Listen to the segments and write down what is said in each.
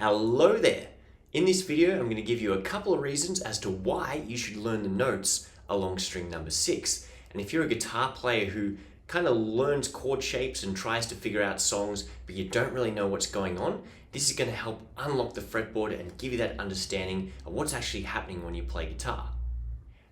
Hello there! In this video, I'm going to give you a couple of reasons as to why you should learn the notes along string number 6. And if you're a guitar player who kind of learns chord shapes and tries to figure out songs, but you don't really know what's going on, this is going to help unlock the fretboard and give you that understanding of what's actually happening when you play guitar.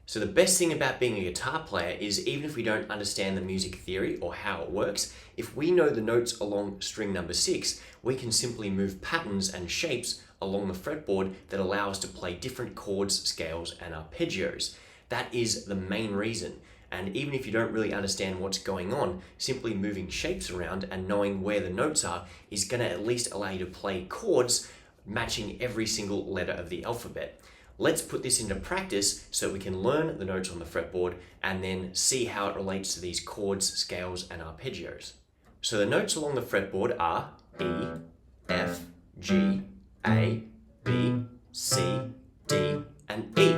So the best thing about being a guitar player is even if we don't understand the music theory or how it works, if we know the notes along string number 6, we can simply move patterns and shapes along the fretboard that allow us to play different chords, scales, and arpeggios. That is the main reason. And even if you don't really understand what's going on, simply moving shapes around and knowing where the notes are is going to at least allow you to play chords matching every single letter of the alphabet. Let's put this into practice so we can learn the notes on the fretboard and then see how it relates to these chords, scales, and arpeggios. So the notes along the fretboard are E, F, G, A, B, C, D, and E,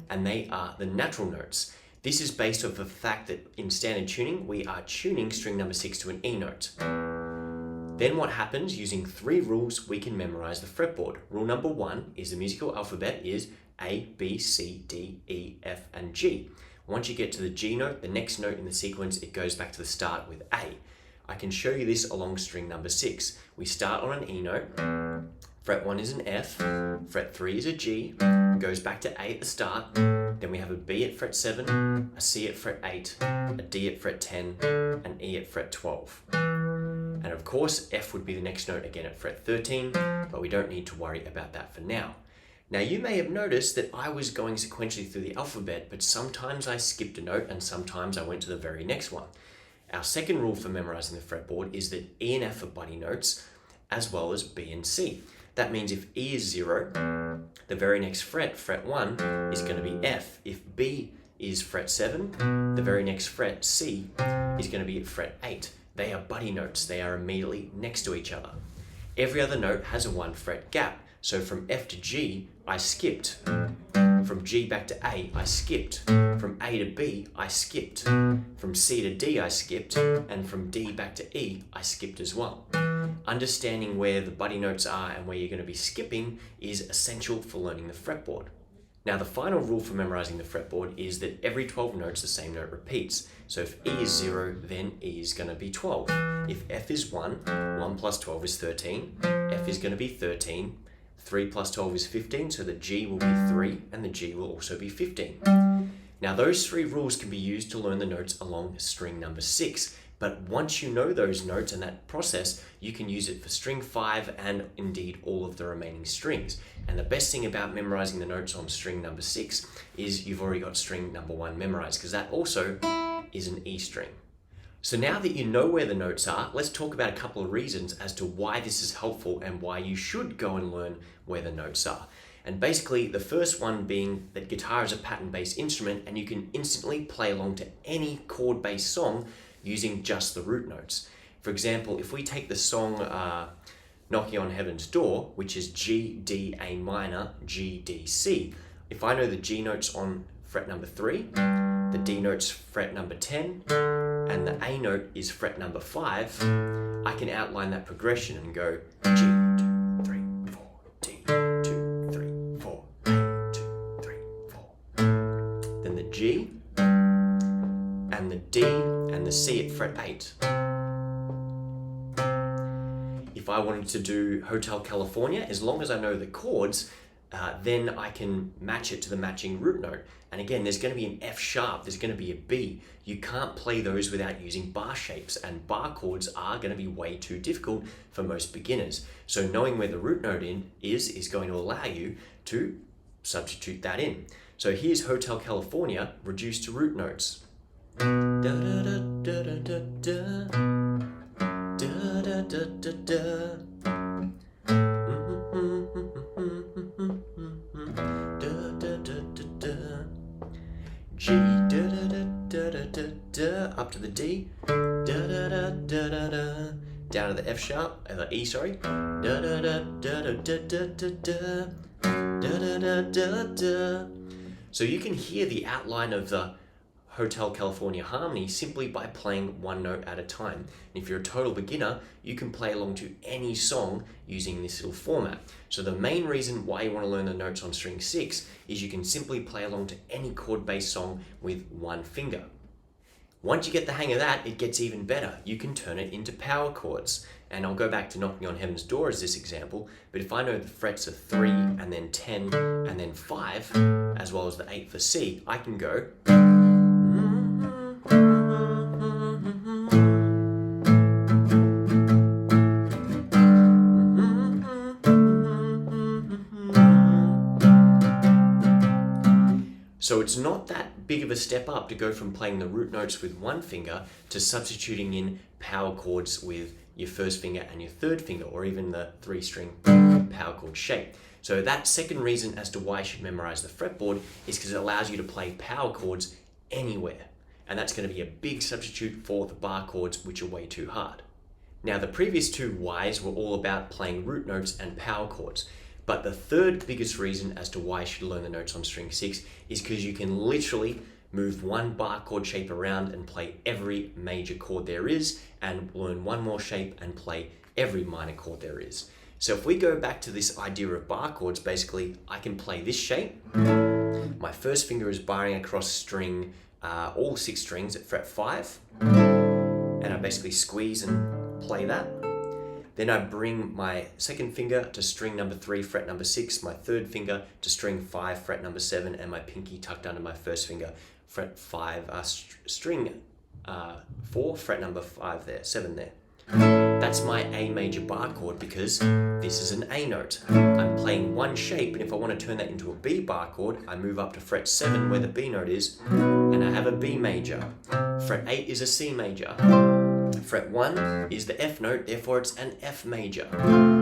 and they are the natural notes. This is based off the fact that in standard tuning, we are tuning string number 6 to an E note. Then what happens, using 3 rules, we can memorize the fretboard. Rule number 1 is the musical alphabet is A, B, C, D, E, F, and G. Once you get to the G note, the next note in the sequence, it goes back to the start with A. I can show you this along string number 6. We start on an E note, fret 1 is an F, fret 3 is a G, goes back to A at the start, then we have a B at fret 7, a C at fret 8, a D at fret 10, an E at fret 12. And of course, F would be the next note again at fret 13, but we don't need to worry about that for now. Now you may have noticed that I was going sequentially through the alphabet, but sometimes I skipped a note and sometimes I went to the very next one. Our second rule for memorizing the fretboard is that E and F are buddy notes, as well as B and C. That means if E is 0, the very next fret, fret 1, is going to be F. If B is fret 7, the very next fret, C, is going to be at fret 8. They are buddy notes. They are immediately next to each other. Every other note has a 1 fret gap. So from F to G, I skipped. From G back to A, I skipped. From A to B, I skipped. From C to D, I skipped. And from D back to E, I skipped as well. Understanding where the buddy notes are and where you're going to be skipping is essential for learning the fretboard. Now the final rule for memorizing the fretboard is that every 12 notes the same note repeats. So if E is 0, then E is going to be 12. If F is 1, 1 plus 12 is 13. F is going to be 13. 3 plus 12 is 15, so the G will be 3 and the G will also be 15. Now those 3 rules can be used to learn the notes along string number 6. But once you know those notes and that process, you can use it for string 5 and indeed all of the remaining strings. And the best thing about memorizing the notes on string number 6 is you've already got string number 1 memorized, because that also is an E string. So now that you know where the notes are, let's talk about a couple of reasons as to why this is helpful and why you should go and learn where the notes are. And basically, the first one being that guitar is a pattern-based instrument and you can instantly play along to any chord-based song using just the root notes. For example, if we take the song Knocking on Heaven's Door, which is G, D, A minor, G, D, C, if I know the G notes on fret number 3, the D note's fret number 10, and the A note is fret number 5, I can outline that progression and go G, 2, 3, 4, D, 2, 3, 4, A, 2, 3, 4. Then the G, and the D, and the C at fret 8. If I wanted to do Hotel California, as long as I know the chords, then I can match it to the matching root note. And again, there's going to be an F sharp, there's going to be a B. You can't play those without using bar shapes, and bar chords are going to be way too difficult for most beginners. So knowing where the root note is going to allow you to substitute that in. So here's Hotel California reduced to root notes. Da da da da da da da da da da da. G, da da da da da da da, up to the D, da da da da da da, down to the F sharp, the E, sorry, da da da da da da da da da da da da da. So you can hear the outline of the Hotel California Harmony simply by playing one note at a time. And if you're a total beginner, you can play along to any song using this little format. So the main reason why you want to learn the notes on string 6 is you can simply play along to any chord-based song with one finger. Once you get the hang of that, it gets even better. You can turn it into power chords. And I'll go back to Knocking on Heaven's Door as this example, but if I know the frets are 3 and then 10 and then 5, as well as the 8 for C, I can go. So it's not that big of a step up to go from playing the root notes with one finger to substituting in power chords with your first finger and your third finger, or even the 3-string power chord shape. So that second reason as to why you should memorize the fretboard is because it allows you to play power chords anywhere. And that's going to be a big substitute for the bar chords, which are way too hard. Now, the previous two whys were all about playing root notes and power chords. But the third biggest reason as to why you should learn the notes on string 6 is because you can literally move one bar chord shape around and play every major chord there is, and learn one more shape and play every minor chord there is. So if we go back to this idea of bar chords, basically I can play this shape. My first finger is barring across string, all 6 strings at fret 5, and I basically squeeze and play that. Then I bring my second finger to string number 3, fret number 6, my third finger to string 5, fret number 7, and my pinky tucked under my first finger, fret 5, string 4, fret number 5 there, 7 there. That's my A major bar chord because this is an A note. I'm playing one shape, and if I want to turn that into a B bar chord, I move up to fret 7 where the B note is, and I have a B major. Fret 8 is a C major. Fret 1 is the F note, therefore it's an F major.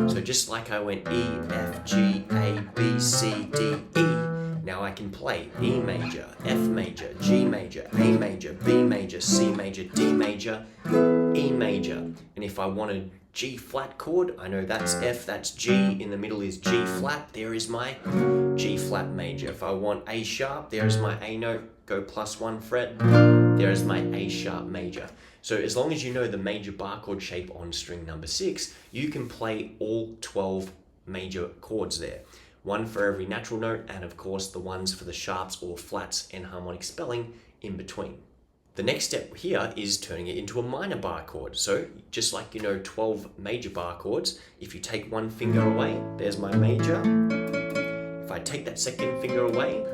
So just like I went E, F, G, A, B, C, D, E, now I can play E major, F major, G major, A major, B major, C major, D major, E major. And if I want a G flat chord, I know that's F, that's G, in the middle is G flat, there is my G flat major. If I want A sharp, there is my A note, go +1 fret, there is my A sharp major. So as long as you know the major bar chord shape on string number 6, you can play all 12 major chords there. One for every natural note, and of course the ones for the sharps or flats and harmonic spelling in between. The next step here is turning it into a minor bar chord. So just like you know 12 major bar chords, if you take one finger away, there's my major. If I take that second finger away,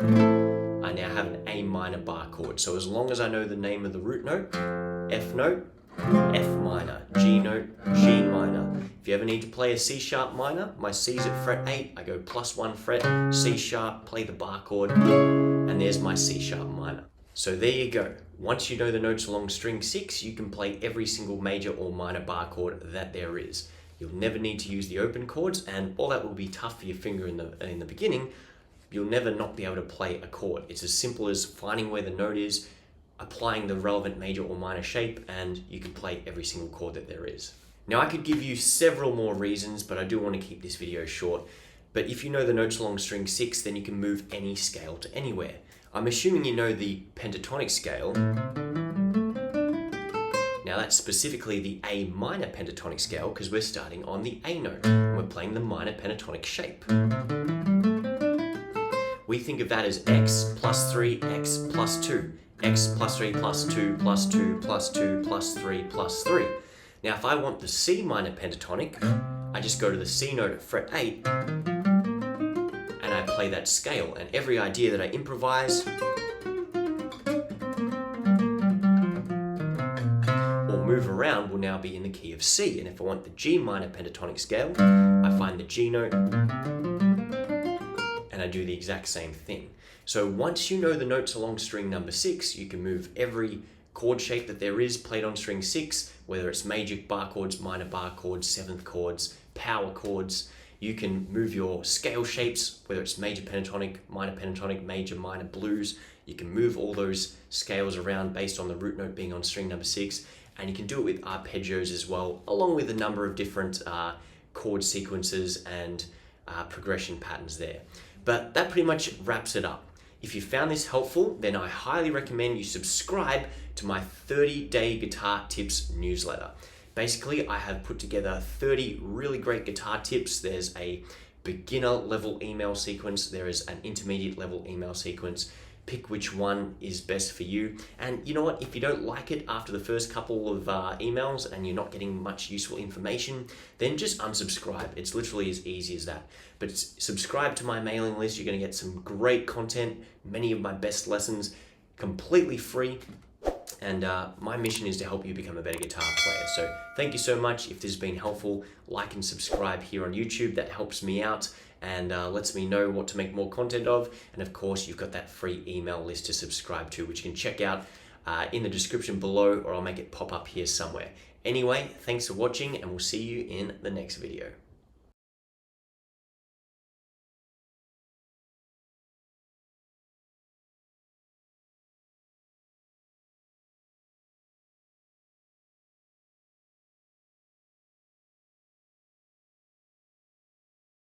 I now have an A minor bar chord. So as long as I know the name of the root note, F note, F minor, G note, G minor. If you ever need to play a C sharp minor, my C's at fret 8, I go +1 fret, C sharp, play the bar chord, and there's my C sharp minor. So there you go. Once you know the notes along string 6, you can play every single major or minor bar chord that there is. You'll never need to use the open chords, and while that will be tough for your finger in the beginning, you'll never not be able to play a chord. It's as simple as finding where the note is, applying the relevant major or minor shape, and you can play every single chord that there is. Now I could give you several more reasons, but I do want to keep this video short. But if you know the notes along string 6, then you can move any scale to anywhere. I'm assuming you know the pentatonic scale. Now that's specifically the A minor pentatonic scale because we're starting on the A note and we're playing the minor pentatonic shape. We think of that as X plus 3, X plus 2. X plus 3 plus 2 plus 2 plus 2 plus 3 plus 3. Now if I want the C minor pentatonic, I just go to the C note at fret 8 and I play that scale, and every idea that I improvise or move around will now be in the key of C. And if I want the G minor pentatonic scale, I find the G note and I do the exact same thing. So once you know the notes along string number 6, you can move every chord shape that there is played on string 6, whether it's major bar chords, minor bar chords, 7th chords, power chords. You can move your scale shapes, whether it's major pentatonic, major, minor, blues. You can move all those scales around based on the root note being on string number 6, and you can do it with arpeggios as well, along with a number of different chord sequences and progression patterns there. But that pretty much wraps it up. If you found this helpful, then I highly recommend you subscribe to my 30-day guitar tips newsletter. Basically, I have put together 30 really great guitar tips. There's a beginner level email sequence, there is an intermediate level email sequence. Pick which one is best for you. And you know what, if you don't like it after the first couple of emails and you're not getting much useful information, then just unsubscribe. It's literally as easy as that. But subscribe to my mailing list. You're going to get some great content, many of my best lessons, completely free. And my mission is to help you become a better guitar player. So thank you so much. If this has been helpful, like and subscribe here on YouTube. That helps me out and lets me know what to make more content of. And of course, you've got that free email list to subscribe to, which you can check out in the description below, or I'll make it pop up here somewhere. Anyway, thanks for watching, and we'll see you in the next video.